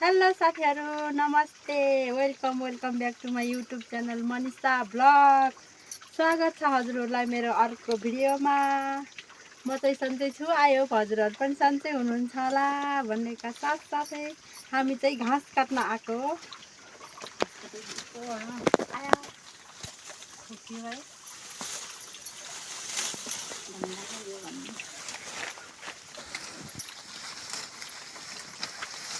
Hello साथीहरु नमस्ते welcome back to my YouTube channel Manisha blog. स्वागत छ हजुरहरूलाई मेरो अर्को भिडियोमा। म चाहिँ सन्चै छु, आई होप हजुरहरू पनि सन्चै हुनुहुन्छ होला भन्नेका साथसाथै हामी चाहिँ घाँस काट्न आएको हो।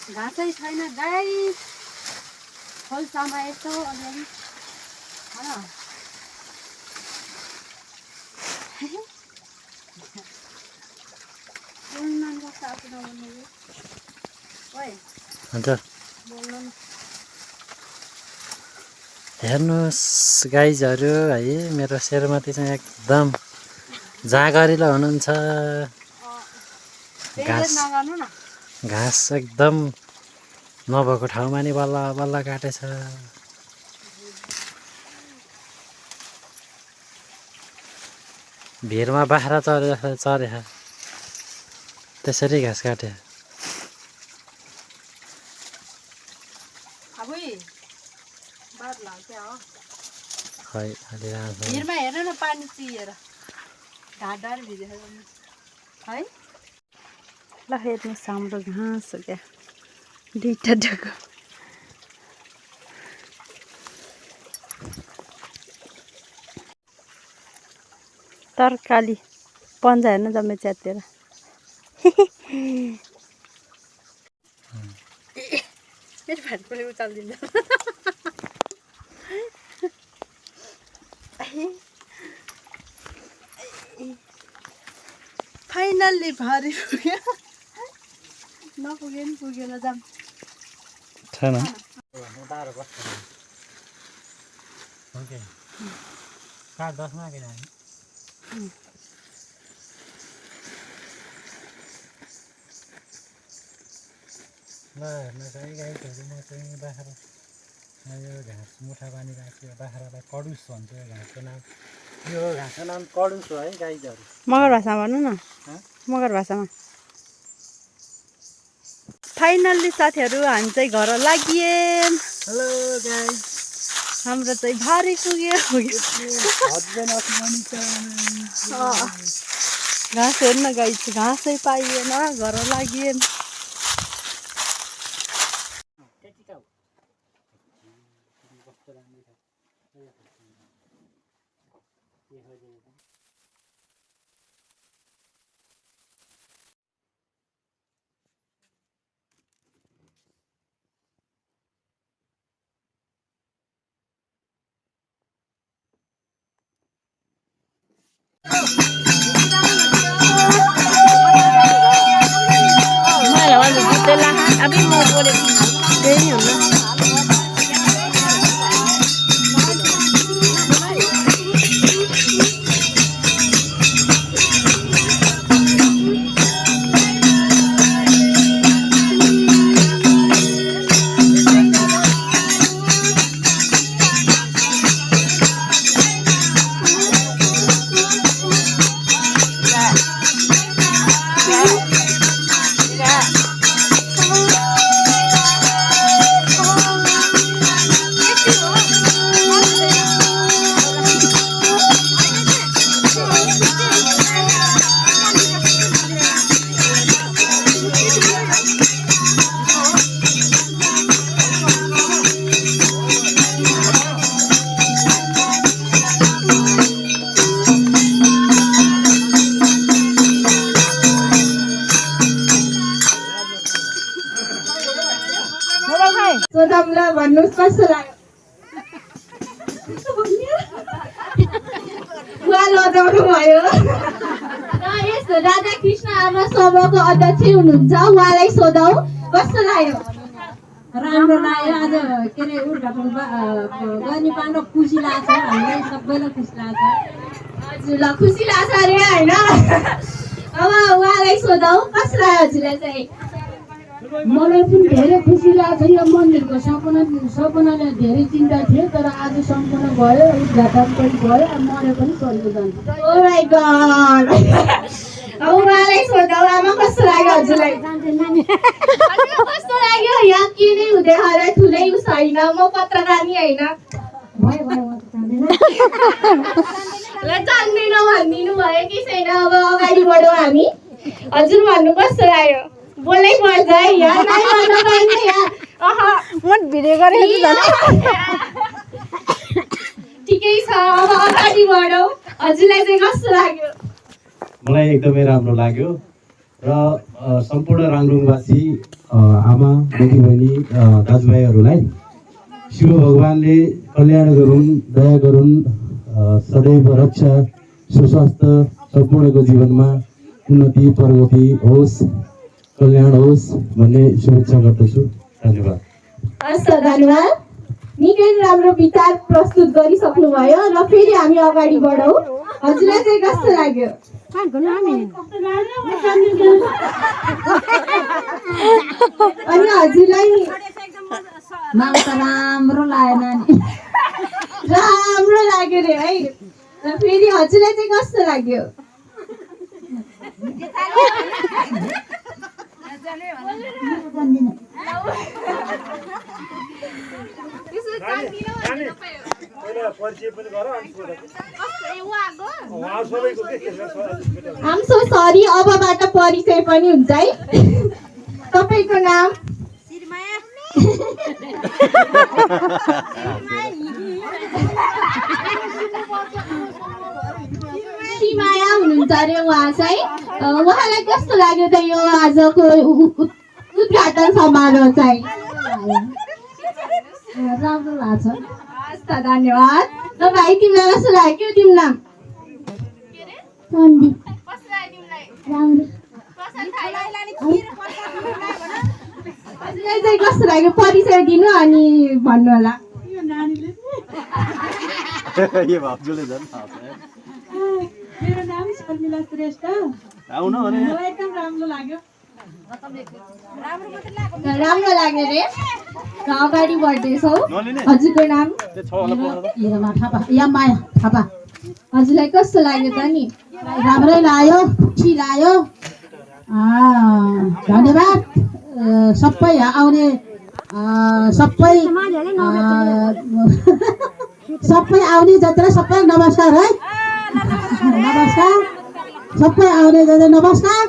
घाँसै छैन गाइस, खोल्सामा यसो अलिअलि हेर्नुहोस् गाइजहरू है, मेरो श्रीमती चाहिँ एकदम जागरिलो हुनुहुन्छ। घाँस एकदम नभएको ठाउँमा नि बल्ल बल्ल काटेछ। भिरमा बाख्रा चरे चरे त्यसरी घाँस काटे। खै भिरमा हेर न, पानी चिएर ढाडर भिजेर है। ल हेर्नुहोस् हाम्रो घाँस हो क्या, दुईटा ढोको। तरकारी पन्जा हेर्नु जम्मै च्यातेर। मेरो भाटकोले उचालिदिन्छ। फाइनल्ली भारी पुग्यो, नपुगे नि पुगेन जाम छैन। ल हेर्नुहोस् है गाईहरू, म चाहिँ बाख्रा यो घाँस मुठा बाँधिरहेको छु। बाख्रालाई कडुस भन्छ यो घाँसको नाम। यो घाँसको नाम कडुस हो है गाईहरू। मगर भाषामा भन्नु न, मगर भाषामा। फाइनल्ली साथीहरू हामी चाहिँ घर लागिएँ। हेलो गाइस, हाम्रो चाहिँ भारी पुग्यो। घाँस हेर्न गाइस, घाँसै पाइएन, घर लागिएँ। अभी मैं बोले यही हूँ ना। सोदामलाई भन्नुहोस् कस्तो लाग्यो। उहाँ लजाउनु भयो र यस राधा कृष्ण आमा सभाको अध्यक्ष हुनुहुन्छ, उहाँलाई सोधौँ कस्तो लाग्यो। राम्रो लाग्यो। आज के अरे उद्घाटन गर्ने पाउन खुसी लाग्छ, हामीलाई सबैलाई खुसी लाग्छ। हजुर ल खुसी लाग्छ अरे होइन। अब उहाँलाई सोधौँ कस्तो लाग्यो हजुरलाई चाहिँ। मलाई पनि धेरै खुसी लाग्छ। यो मन्दिरको सपनाले धेरै चिन्ता थियो, तर आज सम्पूर्ण भयो, उद्घाटन पनि भयो, मरे पनि स्वर्ग जान्छ। Oh my God. अब उहाँलाई सोधौँ आमा कस्तो लाग्यो हजुरलाई हजुरलाई कस्तो लाग्यो यहाँ के नै हुँदैन र ठुलै उ छैन म पत्रकार नि होइन ल जान्दैन भनिदिनु भयो कि छैन अब अगाडि बढौँ हामी हजुर भन्नु कस्तो लाग्यो बोल्नै पर्छ है यहाँ नाइ भन्नु पर्ने यहाँ म भिडियो गरेको छु ठिकै छ अब अगाडि बढौँ हजुरलाई चाहिँ कस्तो लाग्यो मलाई एकदमै राम्रो लाग्यो र सम्पूर्ण राङरुङवासी आमा दिदीबहिनी दाजुभाइहरूलाई शिव भगवानले कल्याण गरून् दया गरून् सदैव रक्षा सुस्वास्थ्य सम्पूर्णको जीवनमा उन्नति प्रगति होस् कल्याण होस् भन्ने शुभेच्छा गर्दछु धन्यवाद हस् धन्यवाद निकै राम्रो विचार प्रस्तुत गरिसक्नुभयो र फेरि हामी अगाडि बढौँ हजुरलाई चाहिँ कस्तो लाग्यो अनि हजुरलाई मलाई त राम्रो लाग्यो नानी राम्रो लाग्यो रे है र फेरि हजुरलाई चाहिँ कस्तो लाग्यो आम सो सरी अबबाट परिचय पनि हुन्छ है तपाईँको नाम माया हुनुहुन्छ अरे उहाँ चाहिँ उहाँलाई कस्तो लाग्यो त यो आजको उद्घाटन समारोह चाहिँ राम्रो लाग्छ हस् त धन्यवाद ल भाइ तिमीलाई कस्तो लाग्यो तिम्रो नाम हजुरलाई चाहिँ कस्तो लाग्यो परिचय दिनु अनि भन्नु होला मेरो नाम शर्मिला श्रेष्ठ मलाई एकदम राम्रो लाग्यो राम्रो लाग्यो रे र अगाडि बढ्दैछौ हजुरको नाम थापा या माया थापा हजुरलाई कस्तो लाग्यो त नि राम्रै लाग्यो खुसी लाग्यो धन्यवाद सबै आउने सबै आउने जत्रा सबै नमस्कार है नमस्कार सबै आउने जत्रा नमस्कार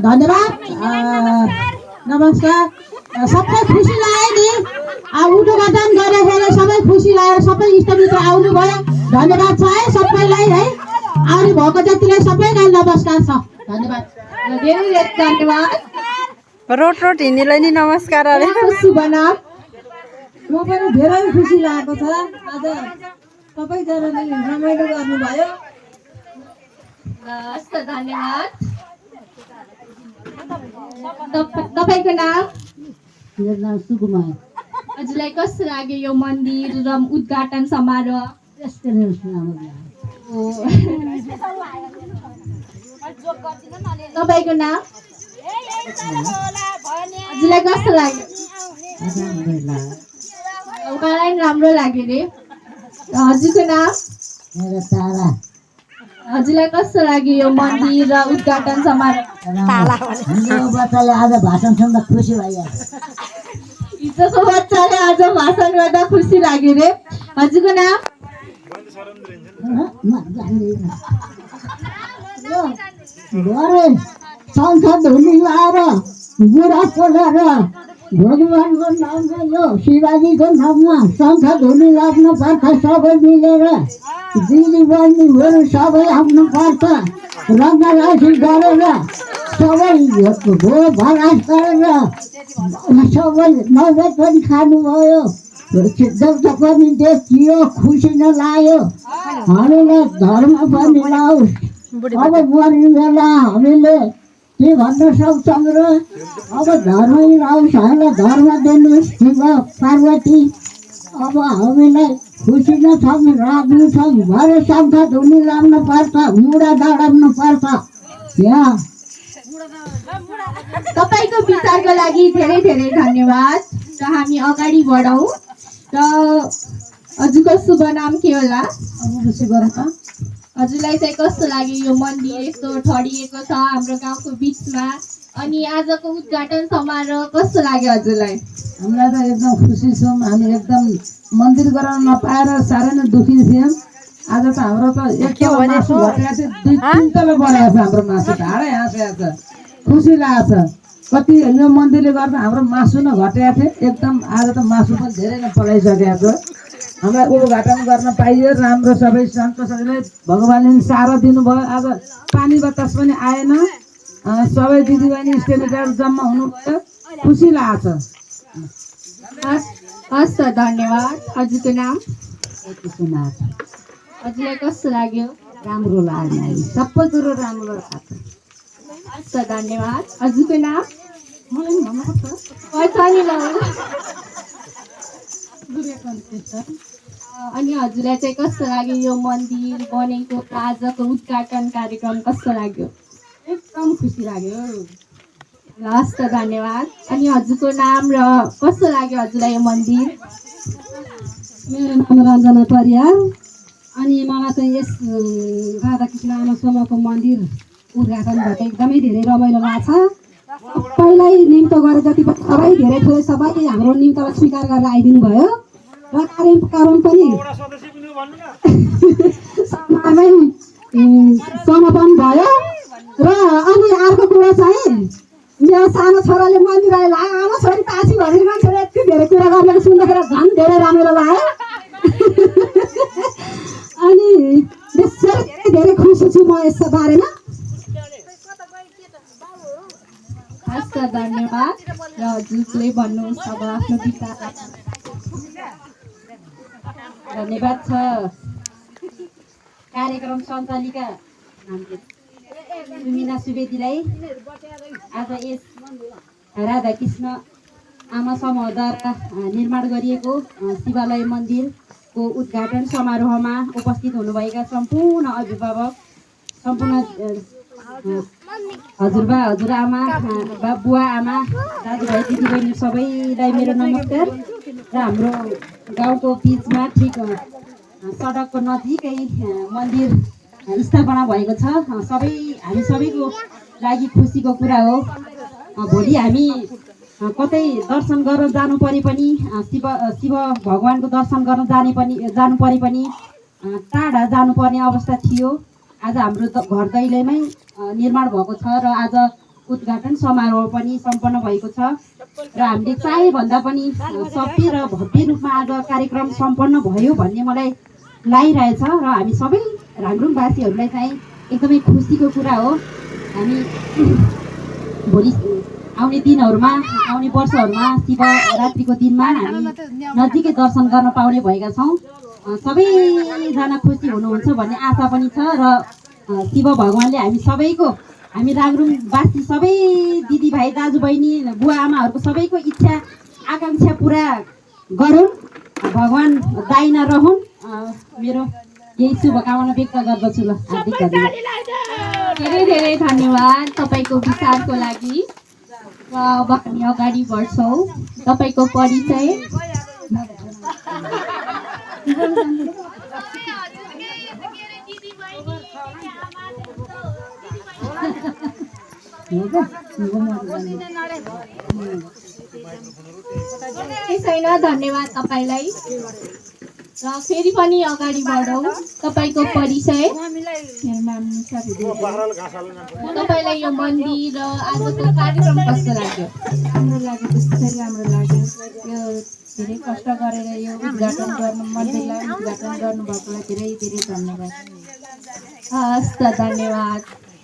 धन्यवाद नमस्कार सबै खुसी लाग्यो नि उद्घाटन गरेर सबै खुसी लागेर सबै इष्टमित्र आउनुभयो धन्यवाद छ है सबैलाई है आउने भएको जतिलाई सबैलाई नमस्कार छ धन्यवाद धेरै धन्यवाद रोट हिँड्नेलाई नि नमस्कार अरे शुभ नाम म पनि धेरै खुसी लागेको छ आज सबैजनाले रमाइलो गर्नुभयो हस् त धन्यवाद तपाईँको नाम मेरो नाम सुकुमार हजुरलाई कस्तो लाग्यो यो मन्दिर र उद्घाटन समारोह यस्तै राम्रो तपाईँको नाम हजुरलाई कस्तो लाग्यो उहाँलाई राम्रो लाग्यो रे हजुरको नाम मेरो तारा हजुरलाई कस्तो लाग्यो यो मन्दिर र उद्घाटन समारोह हाम्रो बच्चाले आज भाषण सुन्दा खुसी भइहाल्छ हिजोको बच्चाले आज भाषण गर्दा खुसी लाग्यो रे हजुरको नाम शङ्ख धुनी लाएर बुढा पोलेर भगवान्को नाममा यो शिवाजीको नाममा शङ्ख धुनी लाग्नु पर्छ सबै मिलेर दिदी बहिनीहरू सबै आउनु पर्छ रङ्गरासी गरेर सबै भो भरास गरेर सबै नैवेद पनि खानुभयो जब पनि देखियो खुसी नै लाग्यो हामीलाई धर्म पनि लाओस् अब मर्ने बेला हामीले के भन्न सक्छौँ र अब धर्मै लाओस् हामीलाई धर्म दिनुहोस् शिव पार्वती अब हामीलाई खुसी नै छौँ लाग्नु छौँ भरे शङ्ख धुनी लाग्नु पर्छ मुढा दौडाउनु पर्छ यहाँ तपाईँको विचारको लागि धेरै धेरै धन्यवाद र हामी अगाडि बढौँ र हजुरको शुभ नाम के होला अब खुसी गरौँ त हजुरलाई चाहिँ कस्तो लाग्यो यो मन्दिर यस्तो ठडिएको छ हाम्रो गाउँको बिचमा अनि आजको उद्घाटन समारोह कस्तो लाग्यो हजुरलाई? हामीलाई त एकदम खुसी छौँ। हामी एकदम मन्दिर गराउन नपाएर साह्रै नै दुःखी थियौँ। आज त हाम्रो त एक तल मासु घटेको थियो, 2-3 तल बनाएको छ हाम्रो मासु, ढाडै हाँसेको छ। खुसी लागेको छ। कति यो मन्दिरले गर्दा हाम्रो मासु नै घटेको थियो, एकदम आज त मासु पनि धेरै नै बढाइसकेको छ। हामीलाई उद्घाटन गर्न पाइयो, राम्रो सबै सन्तोषले भगवान्ले सारो दिनुभयो। आज पानी बतास पनि आएन, सबै दिदीबहिनी इष्टमित्रहरू जम्मा हुनुभयो, खुसी लागेको छ। हस् त धन्यवाद। हजुरको नाम? कुमार। हजुरलाई कस्तो लाग्यो? राम्रो लाग्यो, सबै कुरो राम्रो लाग्छ। हस् त धन्यवाद। हजुरको नाम? मलाई पनि भन्नुपर्छ। पछाडि ल। विवेकानन्द। अनि हजुरलाई चाहिँ कस्तो लाग्यो यो मन्दिर बनेको आजको उद्घाटन कार्यक्रम कस्तो लाग्यो? एकदम खुसी लाग्यो। हस् त धन्यवाद। अनि हजुरको नाम र कस्तो लाग्यो हजुरलाई यो मन्दिर? मेरो नाम रञ्जना परियार अनि मलाई चाहिँ यस राधाकृष्ण आमा समूहको मन्दिर उद्घाटन भएको एकदमै धेरै रमाइलो लाग्छ। सबैलाई निम्तो गरे जति पनि सबै धेरै थोरै सबैले हाम्रो निम्तोलाई स्वीकार गरेर आइदिनु भयो र कार्यक्रम पनि समयमै समापन भयो। र अनि अर्को कुरा चाहिँ मेरो सानो छोराले मन्दिर आयो, आमा छोरी तासी भनेर मान्छेले यति धेरै कुरा गरेर सुन्दाखेरि झन् धेरै रमाइलो लाग्यो। अनि धेरै धेरै खुसी छु म यस बारेमा। हस् त धन्यवाद। र हजुरले भन्नुहोस् अब आफ्नो विचार। धन्यवाद छ कार्यक्रम सञ्चालिका सुमिना सुवेदीलाई आज यस राधाकृष्ण आमा समूहद्वारा निर्माण गरिएको शिवालय मन्दिरको उद्घाटन समारोहमा उपस्थित हुनुभएका सम्पूर्ण अभिभावक, सम्पूर्ण हजुरबा हजुरआमा, बुवा आमा, दाजुभाइ दिदीबहिनी सबैलाई मेरो नमस्कार। र हाम्रो गाउँको बिचमा ठिक सडकको नजिकै मन्दिर स्थापना भएको छ। हामी सबैको लागि खुसीको कुरा हो। भोलि हामी कतै दर्शन गर्न जानु परे पनि शिव भगवानको दर्शन गर्न जानु परे पनि टाढा जानुपर्ने अवस्था थियो। आज हाम्रो घर दैलोमै निर्माण भएको छ र आज उद्घाटन समारोह पनि सम्पन्न भएको छ र हामीले चाहे भन्दा पनि सभ्य र भव्य रूपमा आज कार्यक्रम सम्पन्न भयो भन्ने मलाई लागिरहेछ र हामी सबै राङरुङवासीहरूलाई चाहिँ एकदमै खुसीको कुरा हो। हामी भोलि आउने दिनहरूमा, आउने वर्षहरूमा शिवरात्रिको दिनमा हामी नजिकै दर्शन गर्न पाउने भएका छौँ। सबैजना खुसी हुनुहुन्छ भन्ने आशा पनि छ र शिव भगवान्ले हामी राङरुङवासी सबै दिदीभाइ दाजुबहिनी बुवा आमाहरूको सबैको इच्छा आकाङ्क्षा पुरा गरौँ, भगवान् दाइना रहन्। मेरो यही शुभकामना व्यक्त गर्दछु। ल हार्दिक धन्यवाद। धेरै धेरै धन्यवाद तपाईँको विचारको लागि। र अब हामी अगाडि बढ्छौँ। तपाईँको परिचय? छैन, धन्यवाद तपाईँलाई। र फेरि पनि अगाडि बढौँ। तपाईँको परिचय? मेरो नाम निशा दिदी। तपाईँलाई यो मन्दिर र आजको कार्यक्रम कस्तो लाग्यो? राम्रो लाग्यो, त्यस्तै राम्रो लाग्यो। यो धेरै कष्ट गरेर यो उद्घाटन गर्नु मन्दिरलाई उद्घाटन गर्नुभएकोलाई धेरै धेरै धन्यवाद। हस् त धन्यवाद।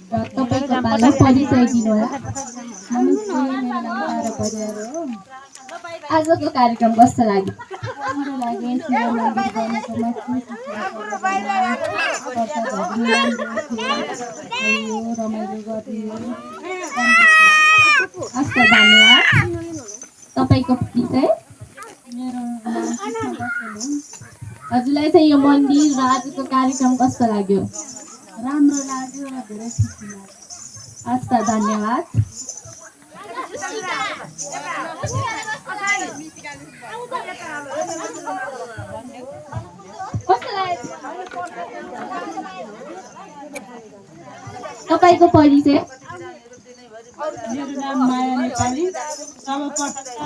र तपाईँको बारेमा परिचय दिनुहोला। नमस्ते, मेरो नाम तारा परियार हो। आजको कार्यक्रम कस्तो लाग्यो? राम्रो लाग्यो। शिव मन्दिर बनेको रमाइलो गरियो। हस् त धन्यवाद। तपाईँको परिचय? मेरो नाम कृष्ण बस्नेत हो। हजुरलाई चाहिँ यो मन्दिर र आजको कार्यक्रम कस्तो लाग्यो? राम्रो लाग्यो र धेरै खुसी लाग्यो। हस् त धन्यवाद। कस्तो लाग्यो? तपाईँको परिचय? मेरो नाम माया नेपाली। सर्वप्रथम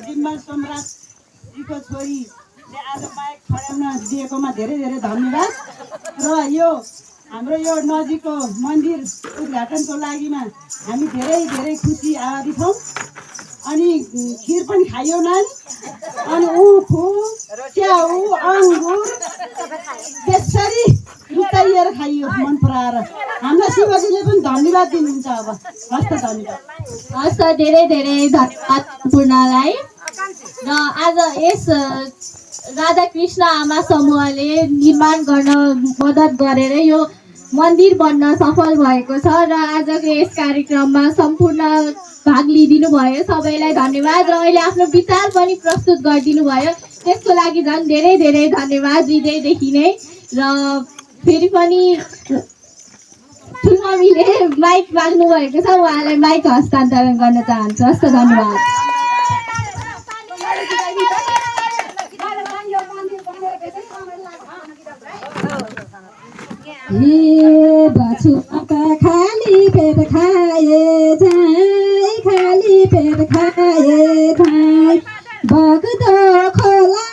जिम्मा सम्राटजीको छोरीले आज माइक छड्याउन दिएकोमा धेरै धेरै धन्यवाद। र यो हाम्रो यो नजिकको मन्दिर उद्घाटनको लागिमा हामी धेरै धेरै खुसी आभारी छौँ। अनि खिर पनि खाइयो नानी, अनि उखु च्याउ अङ्गुर त्यसरी रुचाइएर खाइयो मन पराएर। हामीलाई शिवजीले पनि धन्यवाद दिनुहुन्छ। अब हस्त धन्यवाद। हस् त, धेरै धेरै धन्यवाद सम्पूर्णलाई। र आज यस राधाकृष्ण आमा समूहले निर्माण गर्न मद्दत गरेर यो मन्दिर बन्न सफल भएको छ। र आजको यस कार्यक्रममा सम्पूर्ण भाग लिइदिनु भयो, सबैलाई धन्यवाद। र अहिले आफ्नो विचार पनि प्रस्तुत गरिदिनु भयो, त्यसको लागि झन् धेरै धेरै धन्यवाद हृदयदेखि नै। र फेरि पनि ठुलमम्मीले माइक माग्नु भएको छ, उहाँलाई माइक हस्तान्तरण गर्न चाहन्छु। हस् त, धन्यवाद। हे बछुका खाली पेट खाए झाई, खाली पेट खाए झाई, बग्दो खोला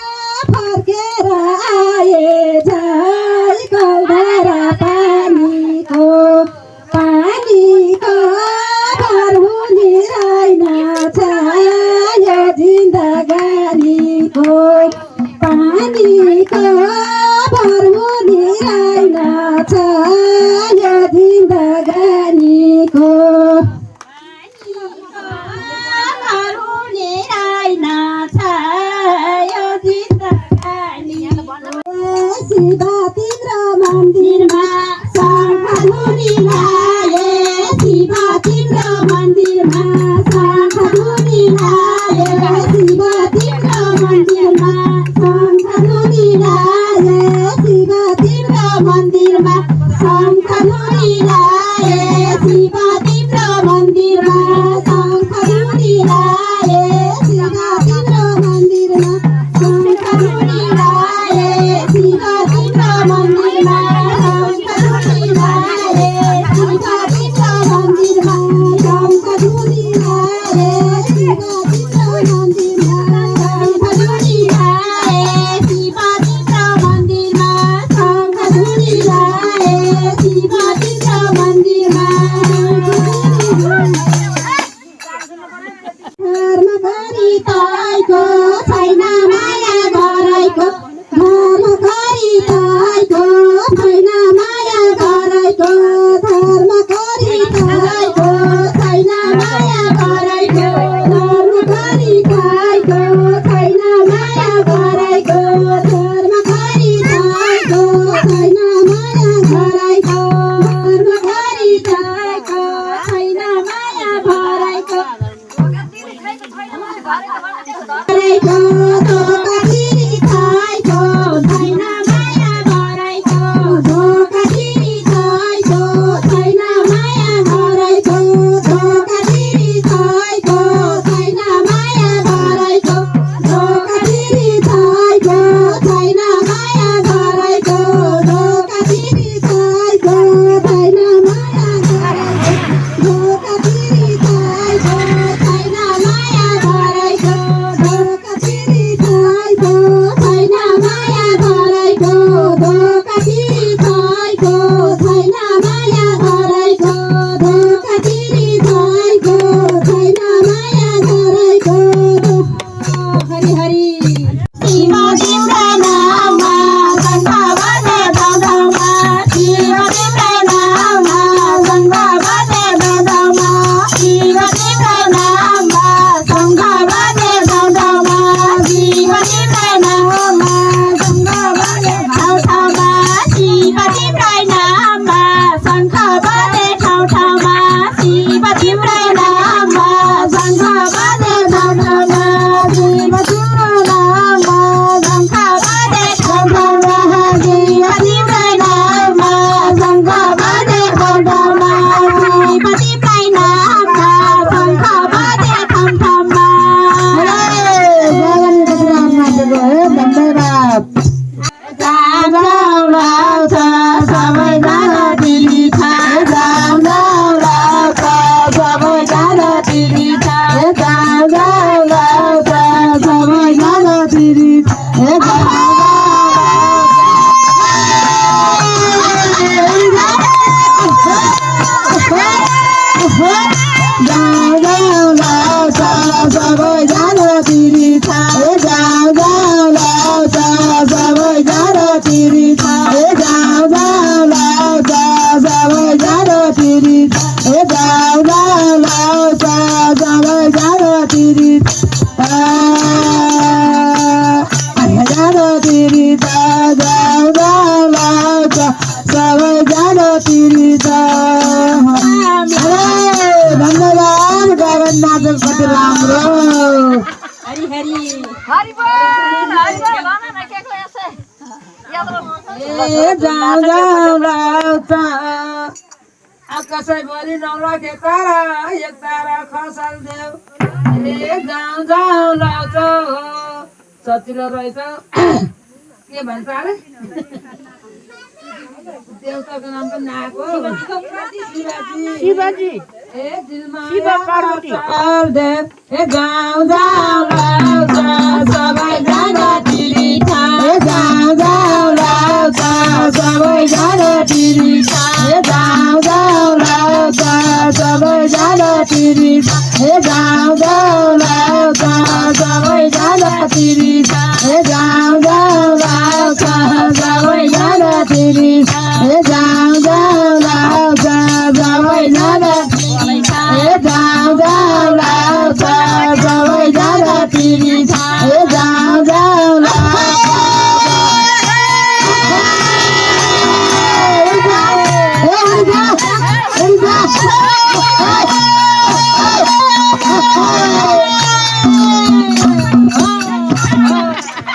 फर्केर आए झाई, गौधारा पानीको भर हुने रहेनछ यो जिन्दगानीको, पानीको भर हुने रहेनछ यो जिन्दगानीको, भर हुने रहेनछ यो जिन्दगानीको। शिवा तिम्रो मन्दिरमा शङ्ख धुनी लाए, शिवा तिम्रो मन्दिरमा शङ्ख धुनी लाए, शिवा तिम्रो मन्दिरमा शङ्ख धुनी लाए, शिवा तिम्रो मन्दिरमा शङ्ख धुनी लाए, शिवा तिम्रो मन्दिरमा शङ्ख धुनी लाए, शिवा तिम्रो मन्दिरमा शङ्ख धुनी लाए, शिवा तिम्रो मन्दिरमा शङ्ख धुनी लाए, शिवा तिम्रो मन्दिरमा शङ्ख धुनी लाए, शिवा तिम्रो मन्दिरमा शङ्ख धुनी लाए, शिवा तिम्रो मन्दिरमा शङ्ख धुनी लाए, शिवा तिम्रो मन्दिरमा धर्म गरी तैको छैन माया गराइको, धर्म गरी तैको छैन माया गराइको, धर्म गरी तैको छैन माया गराइको, धर्म गरी तैको छैन माया गराइको, धर्म गरी तैको छैन माया गराइको, धर्म गरी तैको छैन माया गराइको, गराइको धोका दिरी तैको छैन माया गराइको, धोका दिरी तैको छैन माया गराइको, धोका दिरी तैको छैन माया गराइको, धोका दिरी तैको छैन माया गराइको, धोका दिरी तैको छैन माया गराइको, धोका दिरी तैको छैन माया गराइको, धोका दिरी तैको छैन माया गराइको, धोका दिरी तैको छैन माया गराइको, धोका दिरी तैको छैन माया गराइको। हरि हरि शिवा तिम्रो नाममा शङ्ख बजे दौडौमा, शिवा तिम्रो नाममा शङ्ख बजे दौडौमा, शिवा तिम्रो नाममा शङ्ख बजे दौडौमा, शिवा तिम्रो नाममा शङ्ख बजे ठाउँ ठाउँमा, शिवा तिम्रो नाममा शङ्ख बजे ठाउँ ठाउँमा, शिवा तिम्रो नाममा शङ्ख बजे ठाउँ ठाउँमा, शिवा तिम्रो जाऊ जाऊ लाउँछ आकाशैभरि नराखे तारा एक तारा खसाल देऊ जाऊ जाऊ लाउँछ सचिलो रहेछ के भन्छ अरे देउताको नाम पनि नआएको शिवजी शिव पार्वती जाऊ जाऊ लाउँछ सबैजना तिरिछा जाऊ जाऊ लाउँछ सबैजना तिरिछा जाऊ जाऊ लाउँछ सबैजना तिरिछा जाऊ जाऊ लाउँछ सबैजना तिरिछा जाऊ जाऊ लाउँछ सबैजना तिरिछा जाऊ जाऊ लाउँछ सबैजना तिरिछा जाऊ जाऊ लाउँछ सबैजना तिरिछा जाऊ जाऊ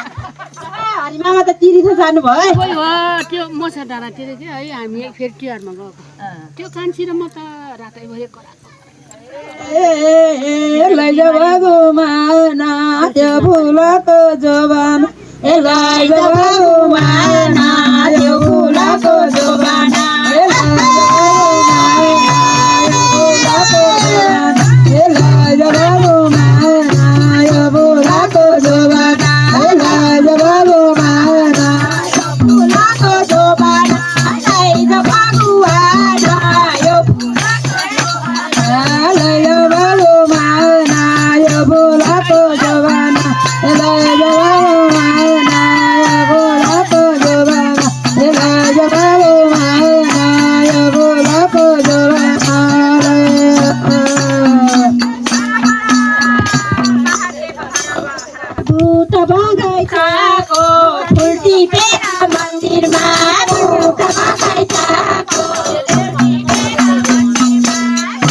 हरिमामा त तिरिछ जानुभयो कोही हो त्यो मोसा डाँडातिर चाहिँ है हामी फेरि तिहारमा गएको त्यो कान्छी र म त रातैभरि कराएको लैजा भगवाना त्यो फुलको जोबान लैजा भगवाना त्यो फुलको जोबाना लैजा भगवाना यो फुलको जोबाना लैजा भगवाना फुलको जोबाना लैजा भगवाना यो लैजा भगवाना यो फुलको जोबाना लैजा भगवाना यो फुलको जोबाना लैजा भगवाना यो फुलको जोबाना भूत बगैँचाको फुल्टी पेरा मन्दिरमा भूत बगैँचाको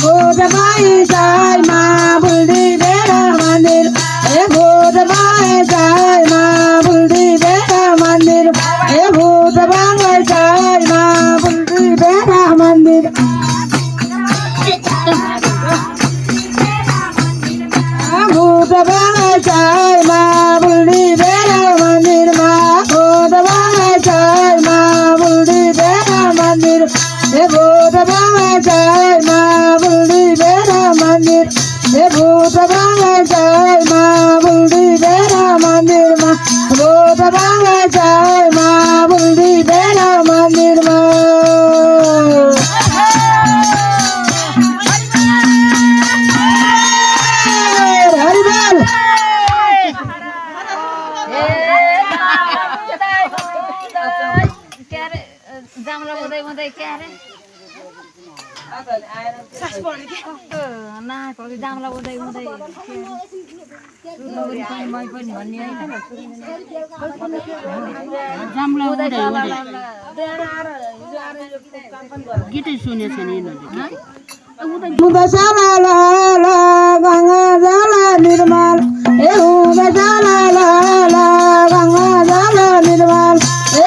भूत बगैँचामा फुल्टी पेरा मन्दिर भूत बगैँचामा फुल्टी पेरा मन्दिर भूत बगैँचामा फुल्टी पेरा मन्दिर भूत बगैँचामा फुल्टी पेरा मन्दिरमा भूत बगैँचामा फुल्टी पेरा मन्दिर भूत बगैँचामा फुल्टी पेरा मन्दिर भूत बगैँचामा फुल्टी पेरा मन्दिरमा भूत बगैँचामा फुल्टी पेरा मन्दिरमा हरिबोल जामला हुँदै हुँदै के अरे नाकहरू जामला हुँदै हुँदै मै पनि भन्ने होइन जामला हुँदै हुँदै गीतै सुनेछ नि हुँदैछ गङ्गा जल निर्मल हुँदैछ गङ्गा जल निर्मल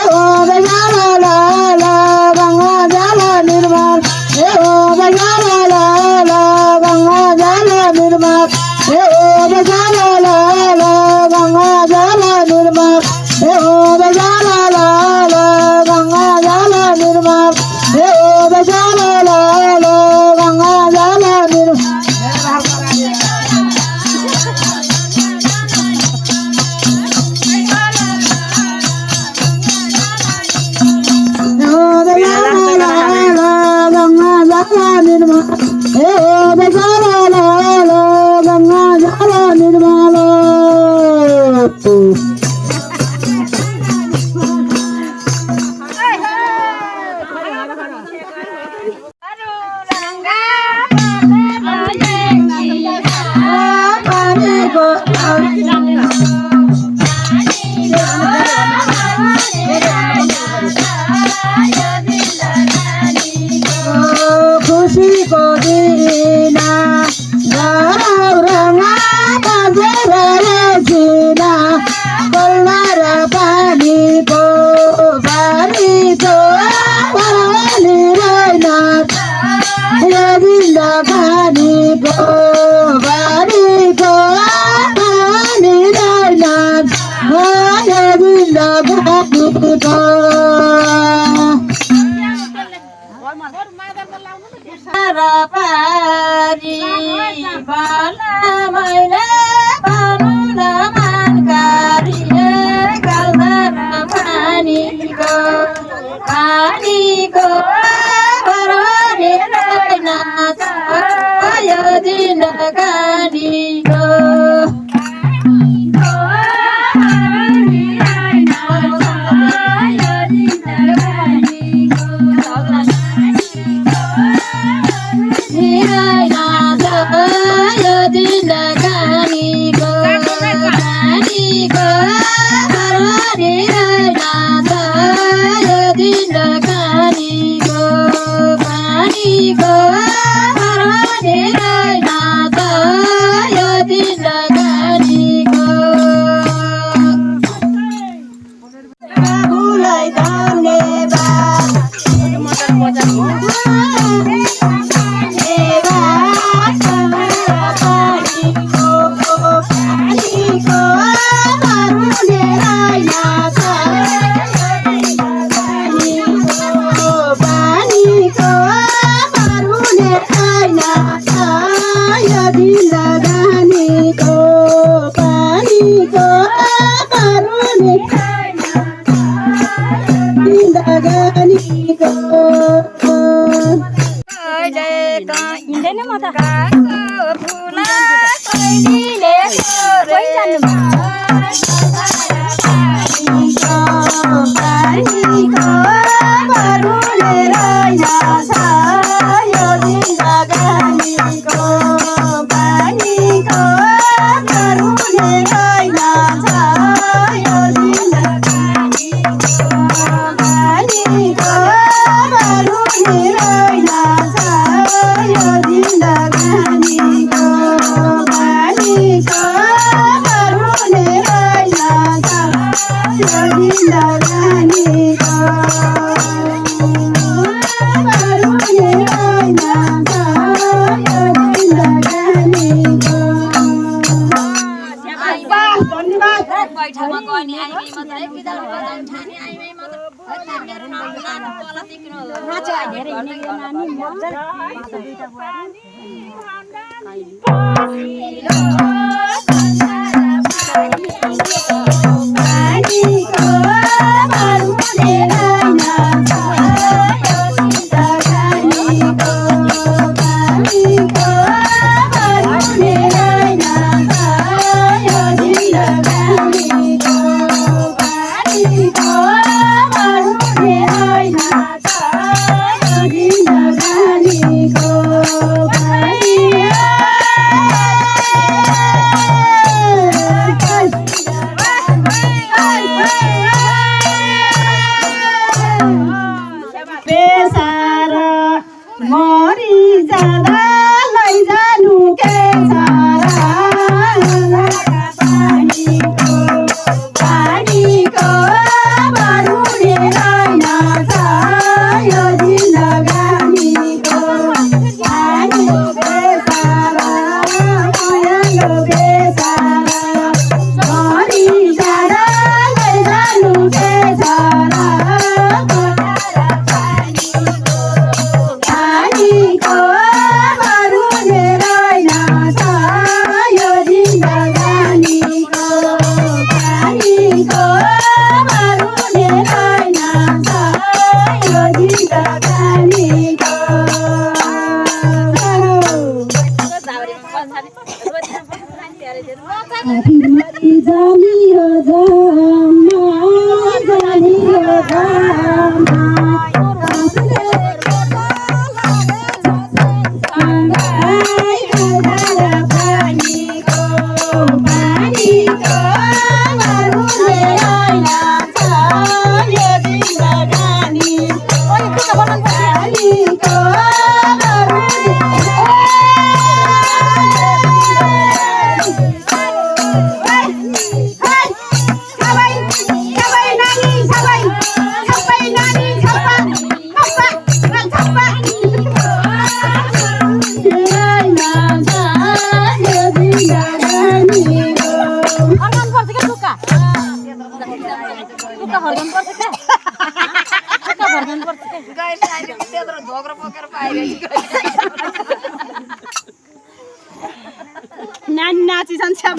हुँदैछ गङ्गा जल निर्मल हुँदैछ गङ्गा जल निर्मल हुँदैछ गङ्गा जल निर्मल हुँदैछ गङ्गा जल निर्मल हुँदैछ गङ्गा जल खुसीको दिन रङ्गा बजेर छिना जिन्दगानीको पारी बाला मैले पारुल मानकारी गल्दर पानीको बरोरी रहेन यो जिन्दगानीको नानी नाचिछन् सब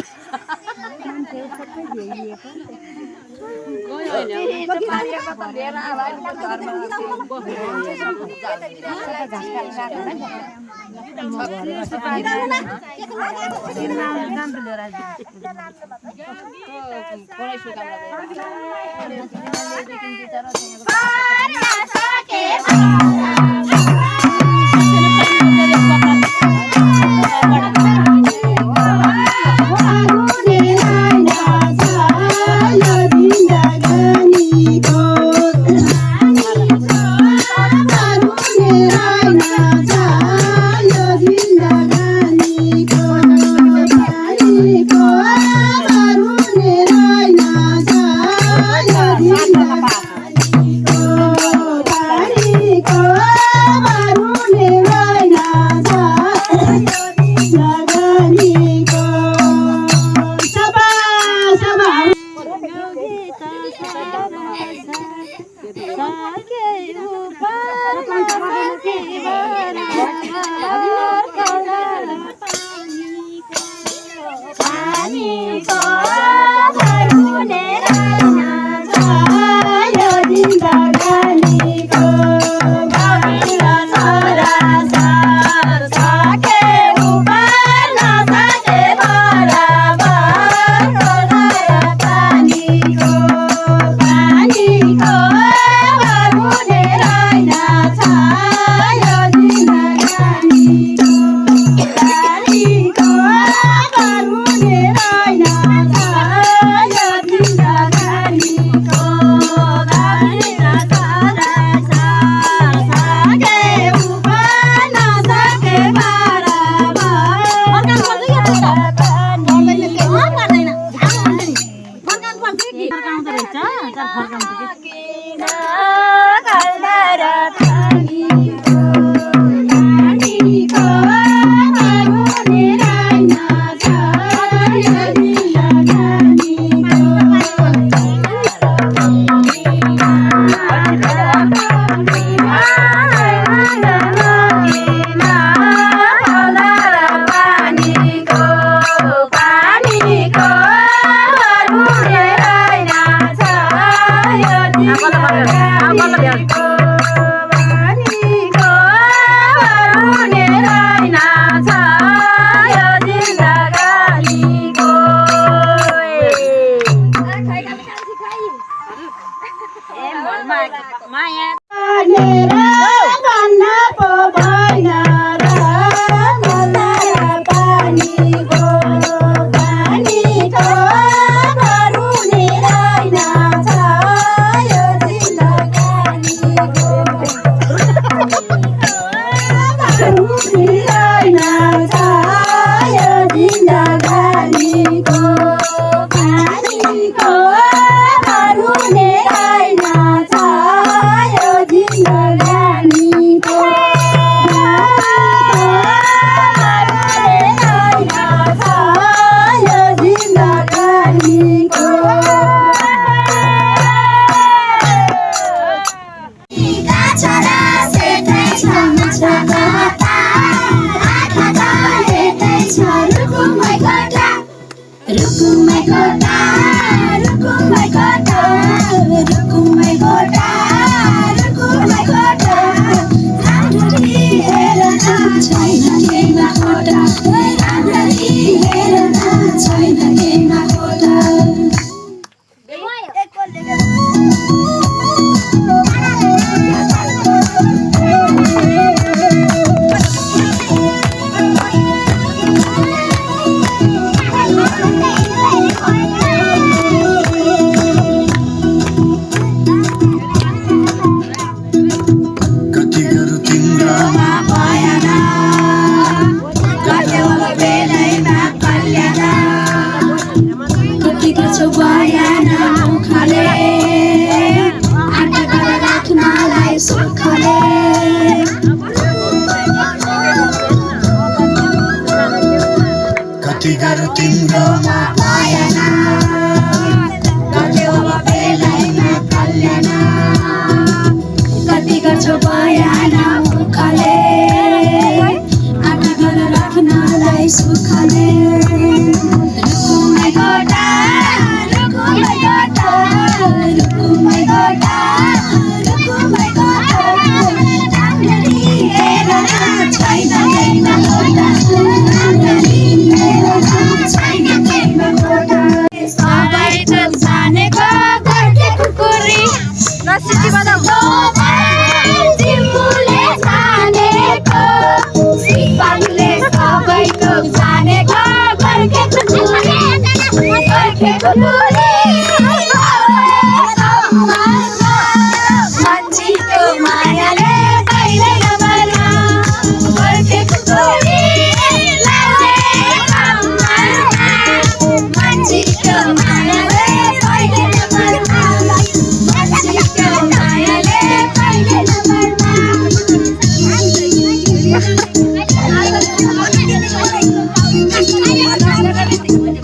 तिम्रो माया छानेको घरके खुकुरी नसिटी बजाऊ जिम्बुले छानेको सिपालुले सबैको छानेको घरके खुकुरी घरके खुकुरी मान्छेको मायाले कहिले नमर्ना घरके खुकुरी लाग्ने काममा मान्छेको मायाले कहिले नमर्ना मान्छेको मायाले कहिले नमर्ना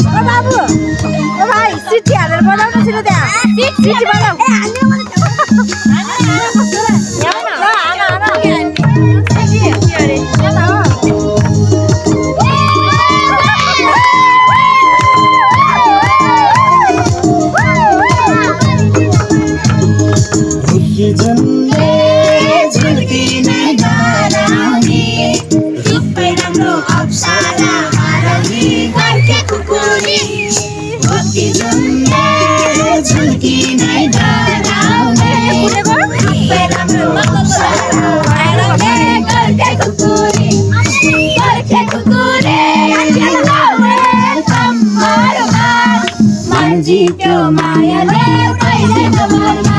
ओ बाबु ओ भाइ सिटी हालेर बजाउनु छिटो त्यहाँ सिटी बजाऊ मायाले कहिले नमर्ना